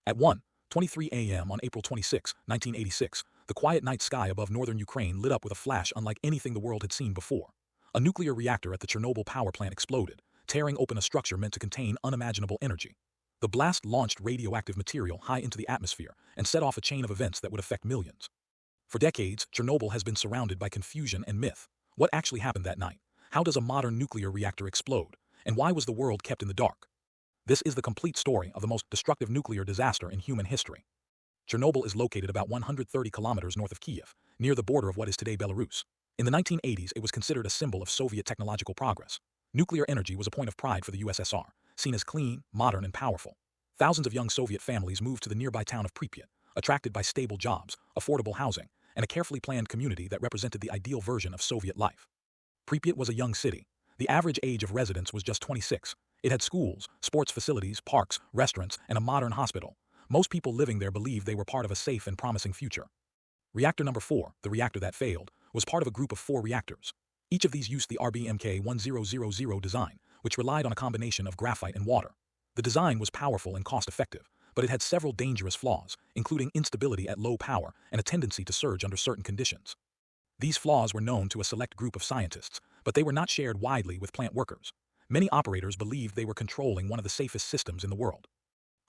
At 1:23 a.m. on April 26, 1986, the quiet night sky above northern Ukraine lit up with a flash unlike anything the world had seen before. A nuclear reactor at the Chernobyl power plant exploded, tearing open a structure meant to contain unimaginable energy. The blast launched radioactive material high into the atmosphere and set off a chain of events that would affect millions. For decades, Chernobyl has been surrounded by confusion and myth. What actually happened that night? How does a modern nuclear reactor explode? And why was the world kept in the dark? This is the complete story of the most destructive nuclear disaster in human history. Chernobyl is located about 130 kilometers north of Kiev, near the border of what is today Belarus. In the 1980s, it was considered a symbol of Soviet technological progress. Nuclear energy was a point of pride for the USSR, seen as clean, modern, and powerful. Thousands of young Soviet families moved to the nearby town of Pripyat, attracted by stable jobs, affordable housing, and a carefully planned community that represented the ideal version of Soviet life. Pripyat was a young city. The average age of residents was just 26. It had schools, sports facilities, parks, restaurants, and a modern hospital. Most people living there believed they were part of a safe and promising future. Reactor number 4, the reactor that failed, was part of a group of 4 reactors. Each of these used the RBMK-1000 design, which relied on a combination of graphite and water. The design was powerful and cost-effective, but it had several dangerous flaws, including instability at low power and a tendency to surge under certain conditions. These flaws were known to a select group of scientists, but they were not shared widely with plant workers. Many operators believed they were controlling one of the safest systems in the world.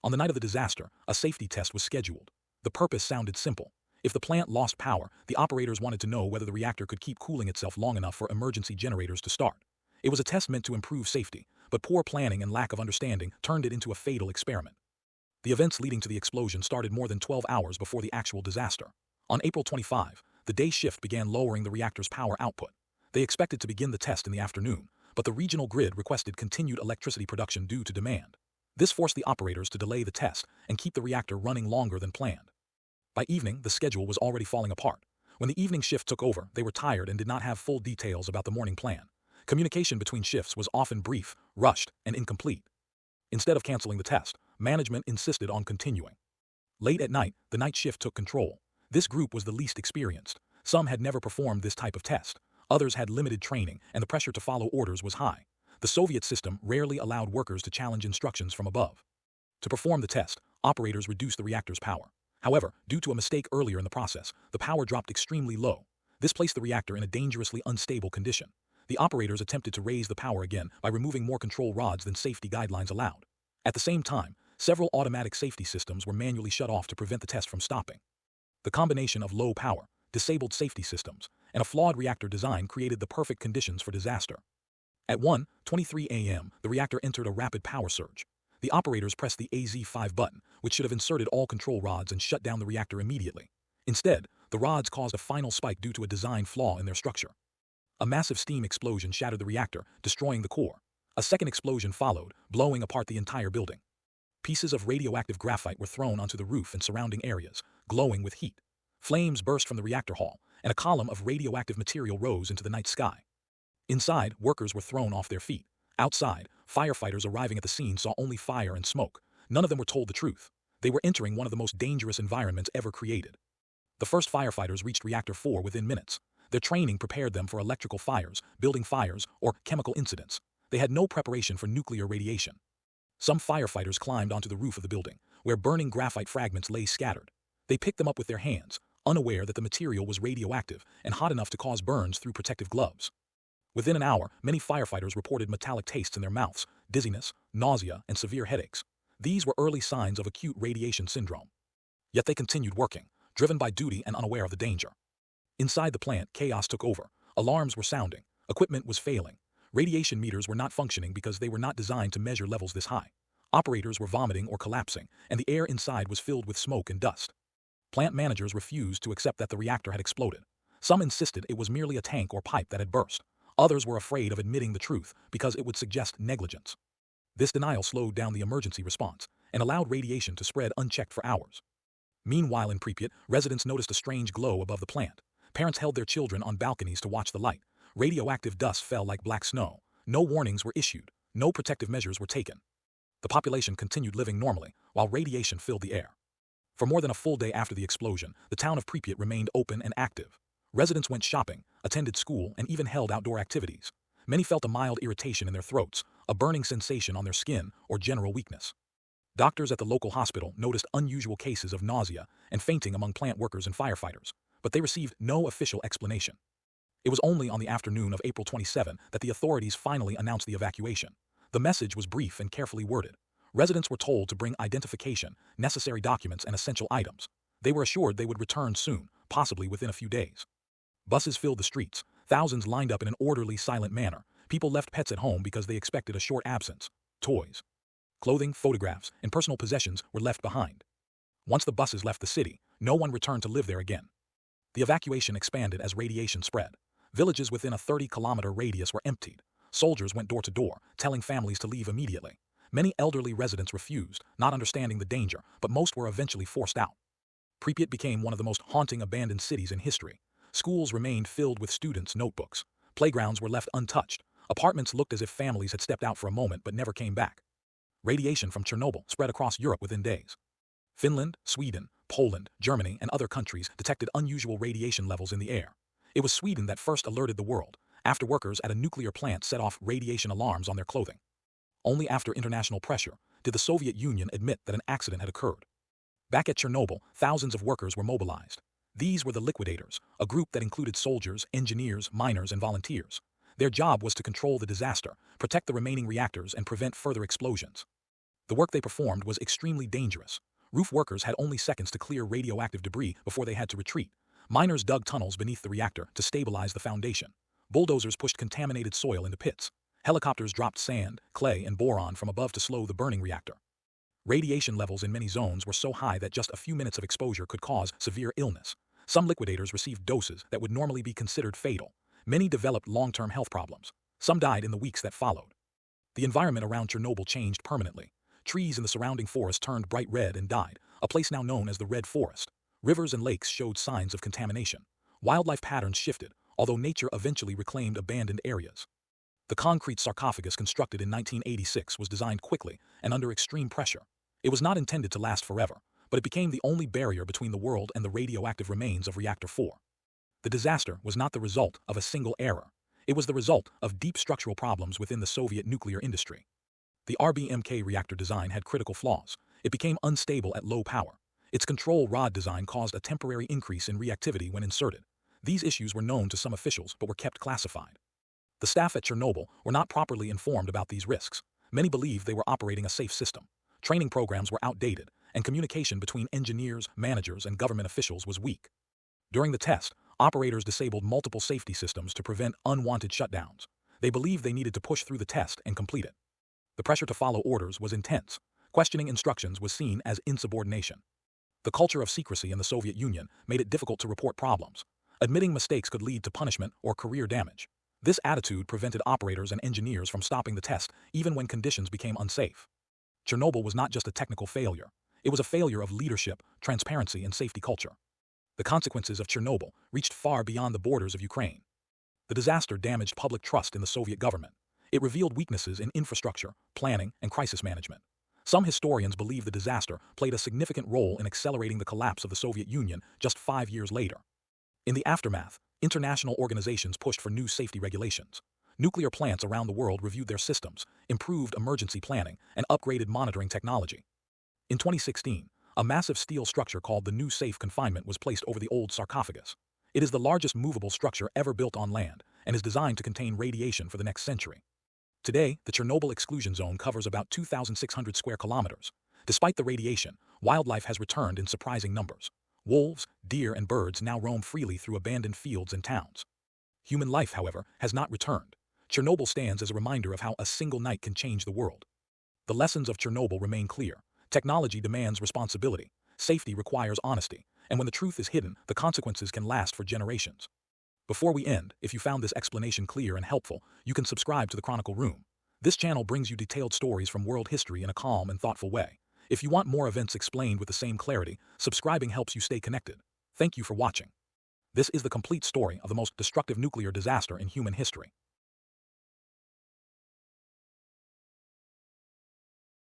On the night of the disaster, a safety test was scheduled. The purpose sounded simple. If the plant lost power, the operators wanted to know whether the reactor could keep cooling itself long enough for emergency generators to start. It was a test meant to improve safety, but poor planning and lack of understanding turned it into a fatal experiment. The events leading to the explosion started more than 12 hours before the actual disaster. On April 25, the day shift began lowering the reactor's power output. They expected to begin the test in the afternoon, but the regional grid requested continued electricity production due to demand. This forced the operators to delay the test and keep the reactor running longer than planned. By evening, the schedule was already falling apart. When the evening shift took over, they were tired and did not have full details about the morning plan. Communication between shifts was often brief, rushed, and incomplete. Instead of canceling the test, management insisted on continuing. Late at night, the night shift took control. This group was the least experienced. Some had never performed this type of test. Others had limited training, and the pressure to follow orders was high. The Soviet system rarely allowed workers to challenge instructions from above. To perform the test, operators reduced the reactor's power. However, due to a mistake earlier in the process, the power dropped extremely low. This placed the reactor in a dangerously unstable condition. The operators attempted to raise the power again by removing more control rods than safety guidelines allowed. At the same time, several automatic safety systems were manually shut off to prevent the test from stopping. The combination of low power, disabled safety systems, and a flawed reactor design created the perfect conditions for disaster. At 1:23 a.m., the reactor entered a rapid power surge. The operators pressed the AZ5 button, which should have inserted all control rods and shut down the reactor immediately. Instead, the rods caused a final spike due to a design flaw in their structure. A massive steam explosion shattered the reactor, destroying the core. A second explosion followed, blowing apart the entire building. Pieces of radioactive graphite were thrown onto the roof and surrounding areas, glowing with heat. Flames burst from the reactor hall, and a column of radioactive material rose into the night sky. Inside, workers were thrown off their feet. Outside, firefighters arriving at the scene saw only fire and smoke. None of them were told the truth. They were entering one of the most dangerous environments ever created. The first firefighters reached Reactor 4 within minutes. Their training prepared them for electrical fires, building fires, or chemical incidents. They had no preparation for nuclear radiation. Some firefighters climbed onto the roof of the building, where burning graphite fragments lay scattered. They picked them up with their hands, unaware that the material was radioactive and hot enough to cause burns through protective gloves. Within an hour, many firefighters reported metallic tastes in their mouths, dizziness, nausea, and severe headaches. These were early signs of acute radiation syndrome. Yet they continued working, driven by duty and unaware of the danger. Inside the plant, chaos took over. Alarms were sounding. Equipment was failing. Radiation meters were not functioning because they were not designed to measure levels this high. Operators were vomiting or collapsing, and the air inside was filled with smoke and dust. Plant managers refused to accept that the reactor had exploded. Some insisted it was merely a tank or pipe that had burst. Others were afraid of admitting the truth because it would suggest negligence. This denial slowed down the emergency response and allowed radiation to spread unchecked for hours. Meanwhile in Pripyat, residents noticed a strange glow above the plant. Parents held their children on balconies to watch the light. Radioactive dust fell like black snow. No warnings were issued. No protective measures were taken. The population continued living normally, while radiation filled the air. For more than a full day after the explosion, the town of Pripyat remained open and active. Residents went shopping, attended school, and even held outdoor activities. Many felt a mild irritation in their throats, a burning sensation on their skin, or general weakness. Doctors at the local hospital noticed unusual cases of nausea and fainting among plant workers and firefighters, but they received no official explanation. It was only on the afternoon of April 27 that the authorities finally announced the evacuation. The message was brief and carefully worded. Residents were told to bring identification, necessary documents, and essential items. They were assured they would return soon, possibly within a few days. Buses filled the streets. Thousands lined up in an orderly, silent manner. People left pets at home because they expected a short absence. Toys, clothing, photographs, and personal possessions were left behind. Once the buses left the city, no one returned to live there again. The evacuation expanded as radiation spread. Villages within a 30-kilometer radius were emptied. Soldiers went door to door, telling families to leave immediately. Many elderly residents refused, not understanding the danger, but most were eventually forced out. Pripyat became one of the most haunting abandoned cities in history. Schools remained filled with students' notebooks. Playgrounds were left untouched. Apartments looked as if families had stepped out for a moment but never came back. Radiation from Chernobyl spread across Europe within days. Finland, Sweden, Poland, Germany, and other countries detected unusual radiation levels in the air. It was Sweden that first alerted the world, after workers at a nuclear plant set off radiation alarms on their clothing. Only after international pressure did the Soviet Union admit that an accident had occurred. Back at Chernobyl, thousands of workers were mobilized. These were the liquidators, a group that included soldiers, engineers, miners, and volunteers. Their job was to control the disaster, protect the remaining reactors, and prevent further explosions. The work they performed was extremely dangerous. Roof workers had only seconds to clear radioactive debris before they had to retreat. Miners dug tunnels beneath the reactor to stabilize the foundation. Bulldozers pushed contaminated soil into pits. Helicopters dropped sand, clay, and boron from above to slow the burning reactor. Radiation levels in many zones were so high that just a few minutes of exposure could cause severe illness. Some liquidators received doses that would normally be considered fatal. Many developed long-term health problems. Some died in the weeks that followed. The environment around Chernobyl changed permanently. Trees in the surrounding forest turned bright red and died, a place now known as the Red Forest. Rivers and lakes showed signs of contamination. Wildlife patterns shifted, although nature eventually reclaimed abandoned areas. The concrete sarcophagus constructed in 1986 was designed quickly and under extreme pressure. It was not intended to last forever, but it became the only barrier between the world and the radioactive remains of Reactor 4. The disaster was not the result of a single error. It was the result of deep structural problems within the Soviet nuclear industry. The RBMK reactor design had critical flaws. It became unstable at low power. Its control rod design caused a temporary increase in reactivity when inserted. These issues were known to some officials but were kept classified. The staff at Chernobyl were not properly informed about these risks. Many believed they were operating a safe system. Training programs were outdated, and communication between engineers, managers, and government officials was weak. During the test, operators disabled multiple safety systems to prevent unwanted shutdowns. They believed they needed to push through the test and complete it. The pressure to follow orders was intense. Questioning instructions was seen as insubordination. The culture of secrecy in the Soviet Union made it difficult to report problems. Admitting mistakes could lead to punishment or career damage. This attitude prevented operators and engineers from stopping the test even when conditions became unsafe. Chernobyl was not just a technical failure. It was a failure of leadership, transparency, and safety culture. The consequences of Chernobyl reached far beyond the borders of Ukraine. The disaster damaged public trust in the Soviet government. It revealed weaknesses in infrastructure, planning, and crisis management. Some historians believe the disaster played a significant role in accelerating the collapse of the Soviet Union just 5 years later. In the aftermath, international organizations pushed for new safety regulations. Nuclear plants around the world reviewed their systems, improved emergency planning, and upgraded monitoring technology. In 2016, a massive steel structure called the New Safe Confinement was placed over the old sarcophagus. It is the largest movable structure ever built on land and is designed to contain radiation for the next century. Today, the Chernobyl exclusion zone covers about 2,600 square kilometers. Despite the radiation, wildlife has returned in surprising numbers. Wolves, deer, and birds now roam freely through abandoned fields and towns. Human life, however, has not returned. Chernobyl stands as a reminder of how a single night can change the world. The lessons of Chernobyl remain clear. Technology demands responsibility, safety requires honesty, and when the truth is hidden, the consequences can last for generations. Before we end, if you found this explanation clear and helpful, you can subscribe to the Chronicle Room. This channel brings you detailed stories from world history in a calm and thoughtful way. If you want more events explained with the same clarity, subscribing helps you stay connected. Thank you for watching. This is the complete story of the most destructive nuclear disaster in human history.